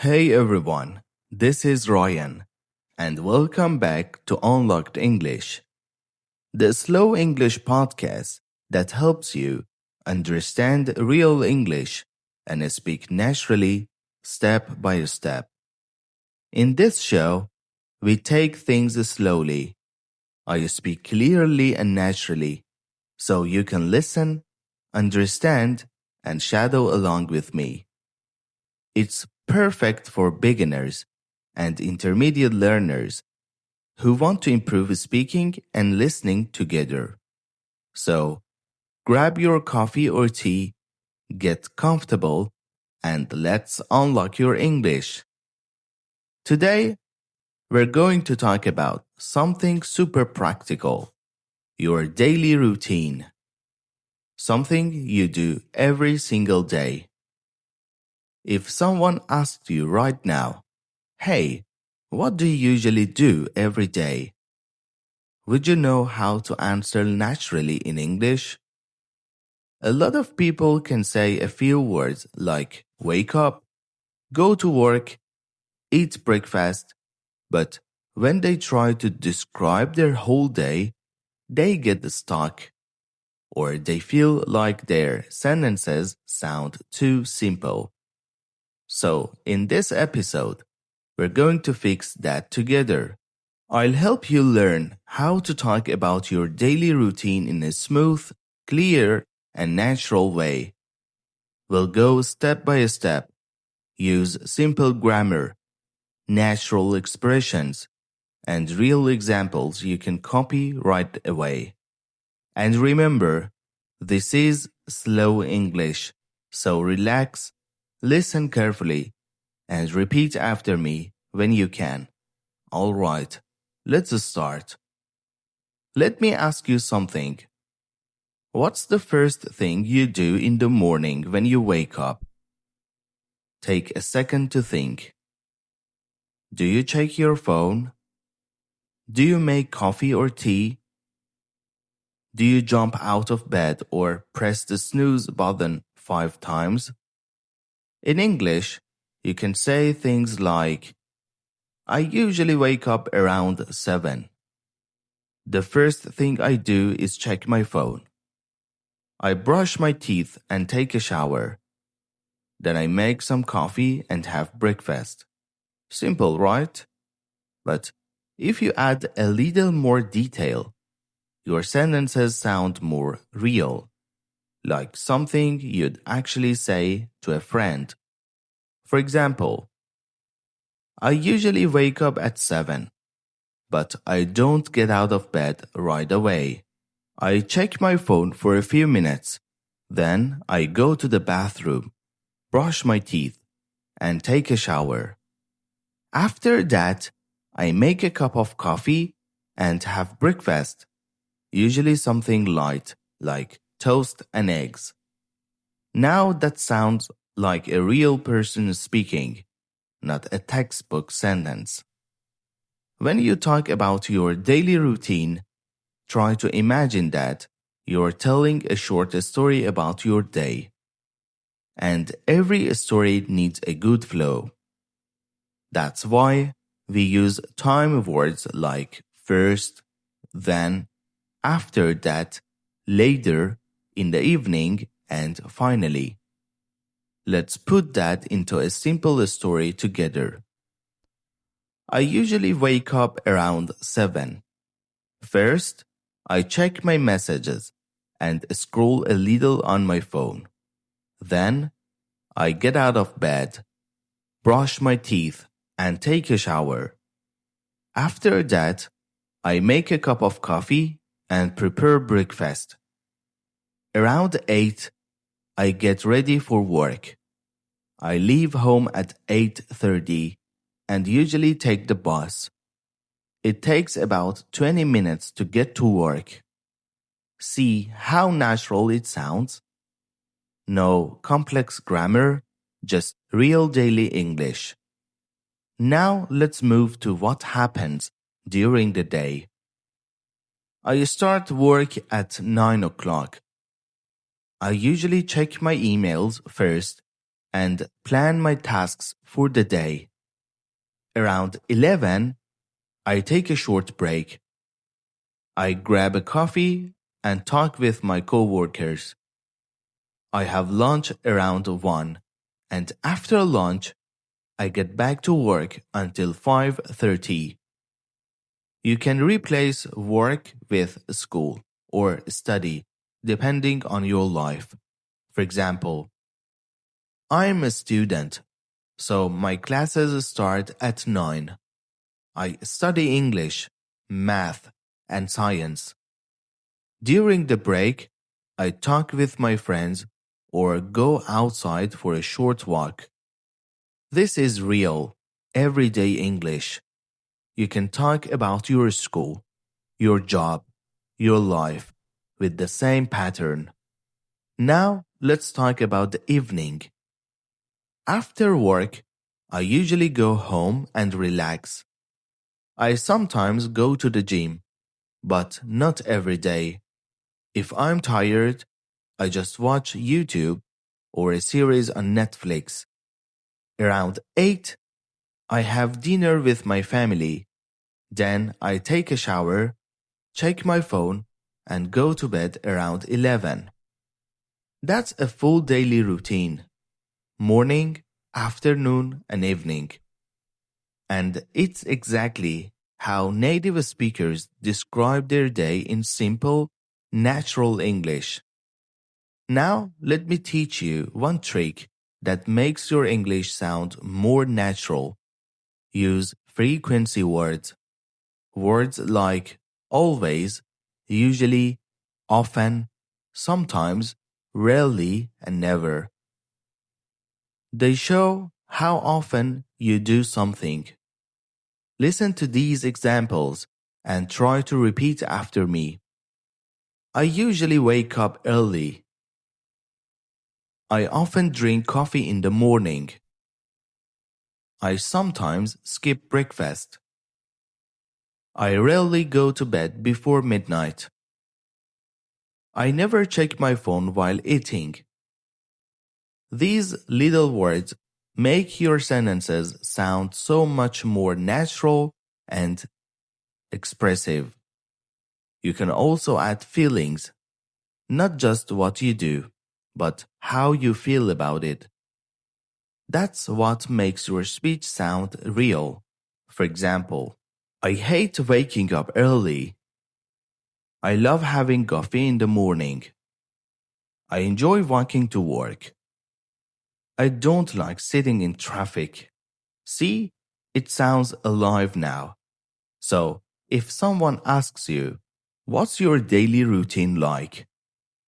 Hey everyone, this is Ryan, and welcome back to Unlocked English, the slow English podcast that helps you understand real English and speak naturally step by step. In this show, we take things slowly. I speak clearly and naturally so you can listen, understand, and shadow along with me. It's perfect for beginners and intermediate learners who want to improve speaking and listening together. So, grab your coffee or tea, get comfortable, and let's unlock your English. Today, we're going to talk about something super practical, your daily routine, something you do every single day. If someone asked you right now, "Hey, what do you usually do every day?" Would you know how to answer naturally in English? A lot of people can say a few words like wake up, go to work, eat breakfast, but when they try to describe their whole day, they get stuck or they feel like their sentences sound too simple. So, in this episode, we're going to fix that together. I'll help you learn how to talk about your daily routine in a smooth, clear, and natural way. We'll go step by step, use simple grammar, natural expressions, and real examples you can copy right away. And remember, this is slow English, so relax, listen carefully, and repeat after me when you can. All right, let's start. Let me ask you something. What's the first thing you do in the morning when you wake up? Take a second to think. Do you check your phone? Do you make coffee or tea? Do you jump out of bed or press the snooze button 5 times? In English, you can say things like, I usually wake up around 7. The first thing I do is check my phone. I brush my teeth and take a shower. Then I make some coffee and have breakfast. Simple, right? But if you add a little more detail, your sentences sound more real, like something you'd actually say to a friend. For example, I usually wake up at 7, but I don't get out of bed right away. I check my phone for a few minutes. Then I go to the bathroom, brush my teeth, and take a shower. After that, I make a cup of coffee and have breakfast, usually something light like toast and eggs. Now that sounds like a real person speaking, not a textbook sentence. When you talk about your daily routine, try to imagine that you're telling a short story about your day. And every story needs a good flow. That's why we use time words like first, then, after that, later, in the evening, and finally. Let's put that into a simple story together. I usually wake up around 7. First, I check my messages and scroll a little on my phone. Then, I get out of bed, brush my teeth, and take a shower. After that, I make a cup of coffee and prepare breakfast. Around 8, I get ready for work. I leave home at 8:30 and usually take the bus. It takes about 20 minutes to get to work. See how natural it sounds? No complex grammar, just real daily English. Now let's move to what happens during the day. I start work at 9 o'clock. I usually check my emails first and plan my tasks for the day. Around 11, I take a short break. I grab a coffee and talk with my coworkers. I have lunch around 1, and after lunch, I get back to work until 5:30. You can replace work with school or study depending on your life. For example, I'm a student, so my classes start at 9. I study English, math, and science. During the break, I talk with my friends or go outside for a short walk. This is real, everyday English. You can talk about your school, your job, your life with the same pattern. Now, let's talk about the evening. After work, I usually go home and relax. I sometimes go to the gym, but not every day. If I'm tired, I just watch YouTube or a series on Netflix. Around 8, I have dinner with my family. Then I take a shower, check my phone, and go to bed around 11. That's a full daily routine. Morning, afternoon, and evening. And it's exactly how native speakers describe their day in simple, natural English. Now, let me teach you one trick that makes your English sound more natural. Use frequency words. Words like always, usually, often, sometimes, rarely, and never. They show how often you do something. Listen to these examples and try to repeat after me. I usually wake up early. I often drink coffee in the morning. I sometimes skip breakfast. I rarely go to bed before midnight. I never check my phone while eating. These little words make your sentences sound so much more natural and expressive. You can also add feelings, not just what you do, but how you feel about it. That's what makes your speech sound real. For example, I hate waking up early. I love having coffee in the morning. I enjoy walking to work. I don't like sitting in traffic. See, it sounds alive now. So, if someone asks you, what's your daily routine like?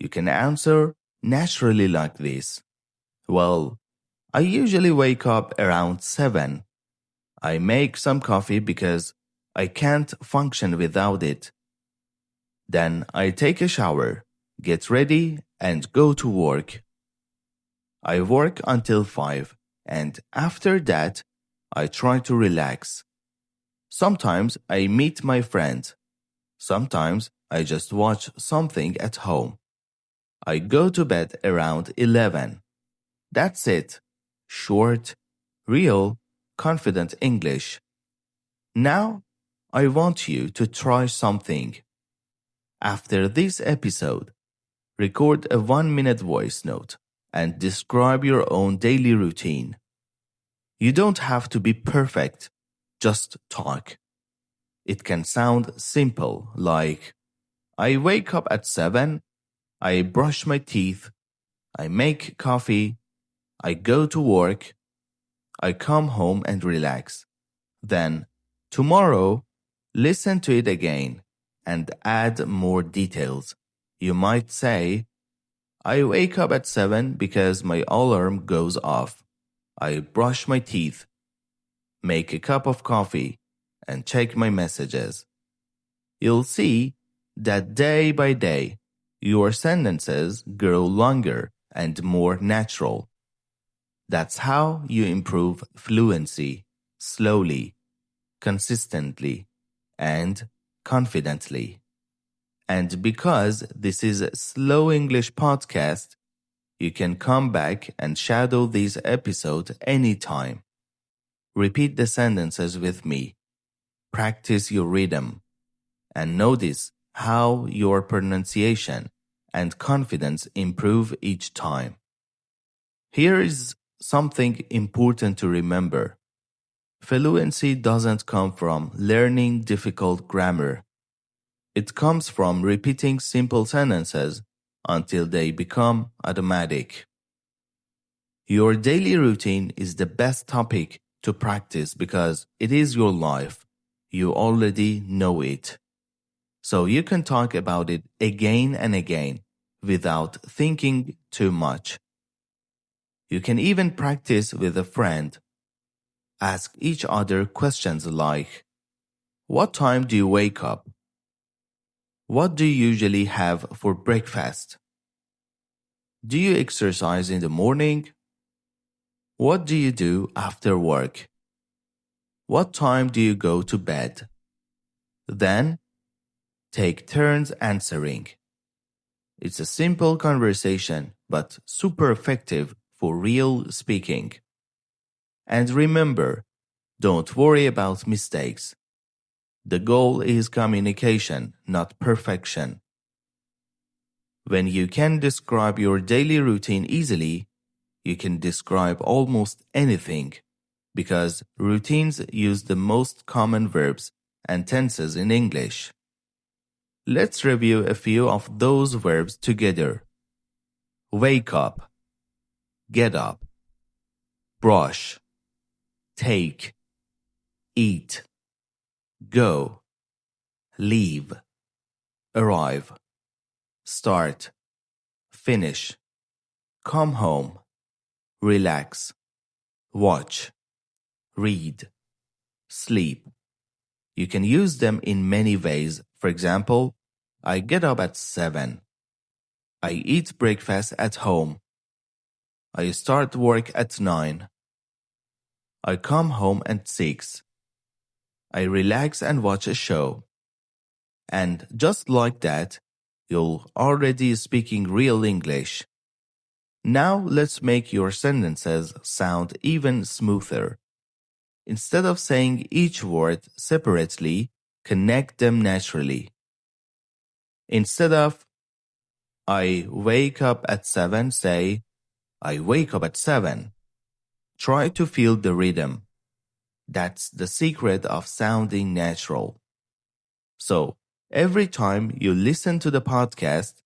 You can answer naturally like this. Well, I usually wake up around 7. I make some coffee because I can't function without it. Then I take a shower, get ready, and go to work. I work until 5, and after that, I try to relax. Sometimes I meet my friends. Sometimes I just watch something at home. I go to bed around 11. That's it. Short, real, confident English. Now, I want you to try something. After this episode, record a 1-minute voice note and describe your own daily routine. You don't have to be perfect, just talk. It can sound simple, like I wake up at 7, I brush my teeth, I make coffee, I go to work, I come home and relax. Then, tomorrow, listen to it again and add more details. You might say, I wake up at 7 because my alarm goes off. I brush my teeth, make a cup of coffee, and check my messages. You'll see that day by day, your sentences grow longer and more natural. That's how you improve fluency, slowly, consistently, and confidently. And because this is a Slow English podcast, You can come back and shadow these episodes anytime. Repeat the sentences with me. Practice your rhythm and notice how your pronunciation and confidence improve each time. Here is something important to remember. Fluency doesn't come from learning difficult grammar. It comes from repeating simple sentences until they become automatic. Your daily routine is the best topic to practice because it is your life. You already know it. So you can talk about it again and again without thinking too much. You can even practice with a friend. Ask each other questions like, what time do you wake up? What do you usually have for breakfast? Do you exercise in the morning? What do you do after work? What time do you go to bed? Then, take turns answering. It's a simple conversation, but super effective for real speaking. And remember, don't worry about mistakes. The goal is communication, not perfection. When you can describe your daily routine easily, you can describe almost anything because routines use the most common verbs and tenses in English. Let's review a few of those verbs together. Wake up, get up, brush, take, eat, go, leave, arrive, start, finish, come home, relax, watch, read, sleep. You can use them in many ways. For example, I get up at 7. I eat breakfast at home. I start work at 9. I come home at 6. I relax and watch a show. And just like that, you're already speaking real English. Now let's make your sentences sound even smoother. Instead of saying each word separately, connect them naturally. Instead of I wake up at 7, say I wake up at 7. Try to feel the rhythm. That's the secret of sounding natural. So, every time you listen to the podcast,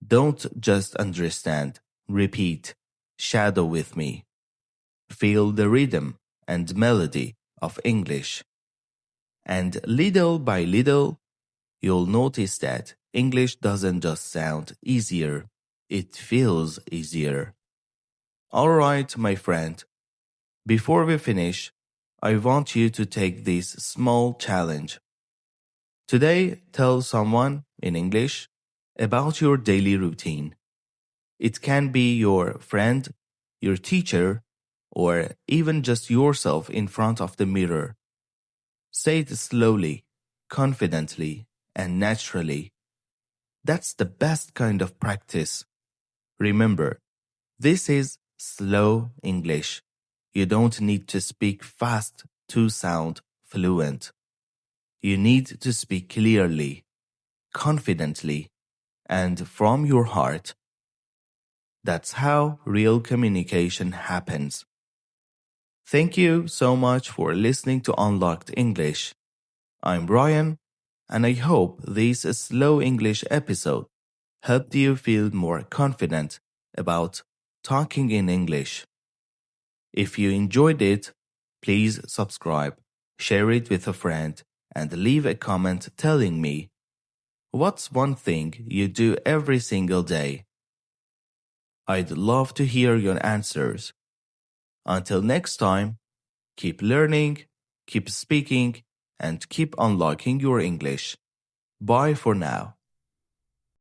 don't just understand, repeat, shadow with me. Feel the rhythm and melody of English. And little by little, you'll notice that English doesn't just sound easier, it feels easier. Alright, my friend, before we finish, I want you to take this small challenge. Today, tell someone in English about your daily routine. It can be your friend, your teacher, or even just yourself in front of the mirror. Say it slowly, confidently, and naturally. That's the best kind of practice. Remember, this is slow English. You don't need to speak fast to sound fluent. You need to speak clearly, confidently, and from your heart. That's how real communication happens. Thank you so much for listening to Unlocked English. I'm Brian, and I hope this slow English episode helped you feel more confident about talking in English. If you enjoyed it, please subscribe, share it with a friend, and leave a comment telling me what's one thing you do every single day. I'd love to hear your answers. Until next time, keep learning, keep speaking, and keep unlocking your English. Bye for now.